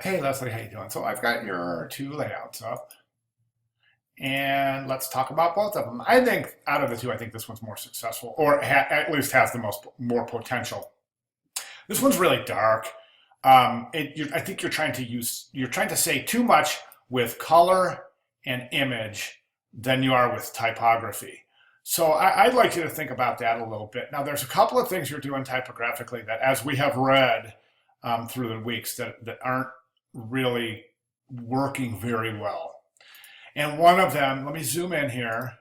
Hey Leslie, how you doing? So I've got your two layouts up, and let's talk about both of them. I think out of the two, I think this one's more successful, or at least has the more potential. This one's really dark. I think you're trying to say too much with color and image than you are with typography. So I'd like you to think about that a little bit. Now, there's a couple of things you're doing typographically that, as we have read through the weeks, that aren't really working very well. And one of them, let me zoom in here.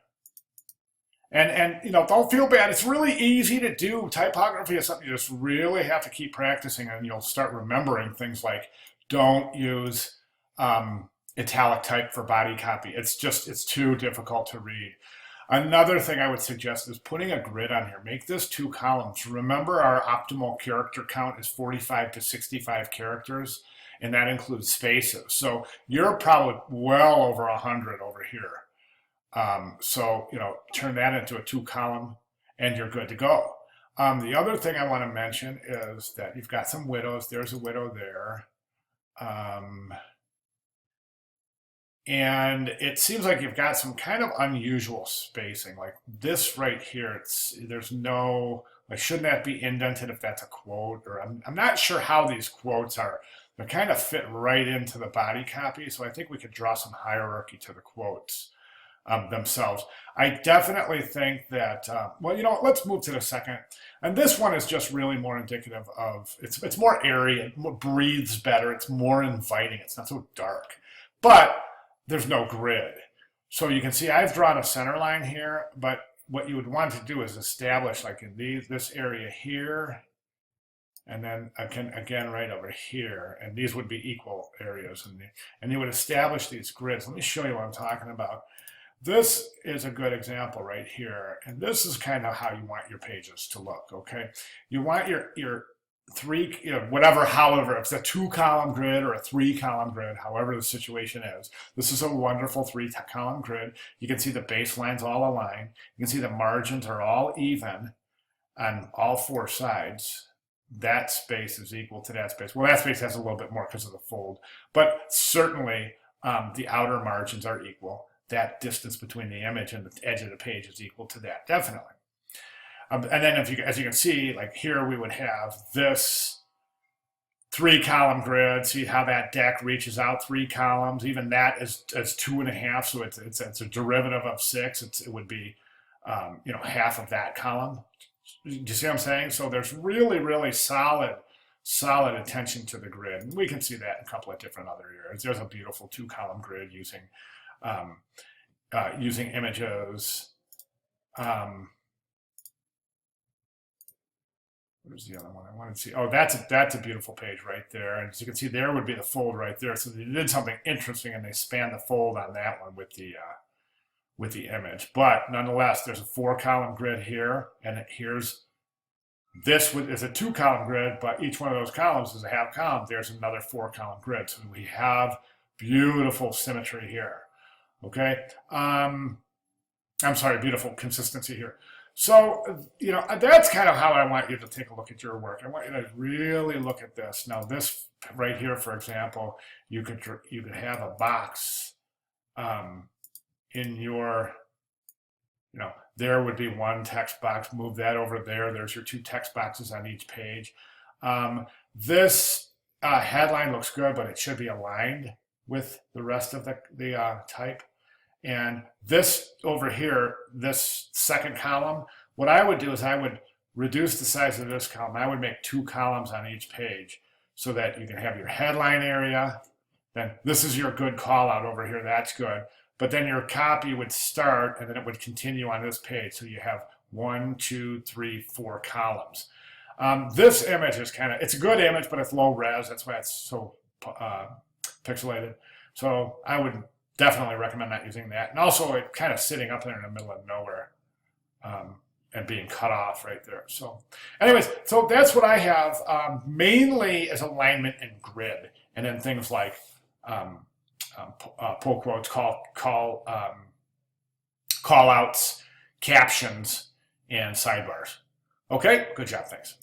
And don't feel bad. It's really easy to do. Typography is something you just really have to keep practicing, and you'll start remembering things like don't use italic type for body copy. It's too difficult to read. Another thing I would suggest is putting a grid on here. Make this two columns. Remember, our optimal character count is 45 to 65 characters, and that includes spaces. So you're probably well over 100 over here. So, turn that into a two column and you're good to go. The other thing I want to mention is that you've got some widows. There's a widow there. And it seems like you've got some kind of unusual spacing. Like this right here, there's no, like, shouldn't that be indented if that's a quote? Or I'm not sure how these quotes are. They kind of fit right into the body copy. So I think we could draw some hierarchy to the quotes themselves. I definitely think that, well, let's move to the second. And this one is just really more indicative of, it's more airy, it breathes better, it's more inviting, it's not so dark. But there's no grid. So you can see I've drawn a center line here, but what you would want to do is establish, like in this area here, and then again right over here, and these would be equal areas, and you would establish these grids. Let me show you what I'm talking about. This is a good example right here, and this is kind of how you want your pages to look, okay? You want your three, whatever, however, if it's a two column grid or a three column grid, however the situation is. This is a wonderful three column grid. You can see the baselines all aligned. You can see the margins are all even on all four sides. That space is equal to that space. Well, that space has a little bit more because of the fold, but certainly the outer margins are equal. That distance between the image and the edge of the page is equal to that, definitely. And then as you can see, like here we would have this three column grid. See how that deck reaches out three columns. Even that is 2.5, so it's a derivative of 6. It would be half of that column. Do you see what I'm saying? So there's really solid attention to the grid. And we can see that in a couple of different other areas. There's a beautiful two column grid using images. Where's the other one I wanted to see? Oh, that's a beautiful page right there. And as you can see, there would be the fold right there. So they did something interesting, and they spanned the fold on that one with the image. But nonetheless, there's a 4 column grid here, and here's this is a 2 column grid, but each one of those columns is a half column. There's another 4 column grid. So we have beautiful symmetry here. Okay. I'm sorry, beautiful consistency here. So, that's kind of how I want you to take a look at your work. I want you to really look at this. Now, this right here, for example, you could have a box in your, there would be one text box. Move that over there. There's your 2 text boxes on each page. This headline looks good, but it should be aligned with the rest of the type. And this over here, this second column, what I would do is I would reduce the size of this column. I would make 2 columns on each page so that you can have your headline area. Then this is your good call out over here. That's good. But then your copy would start and then it would continue on this page. So you have 1, 2, 3, 4 columns. This image is it's a good image, but it's low res. That's why it's so pixelated. So I would definitely recommend not using that. And also it kind of sitting up there in the middle of nowhere and being cut off right there. So anyways, so that's what I have mainly as alignment and grid. And then things like pull quotes, call outs, captions, and sidebars. Okay, good job, thanks.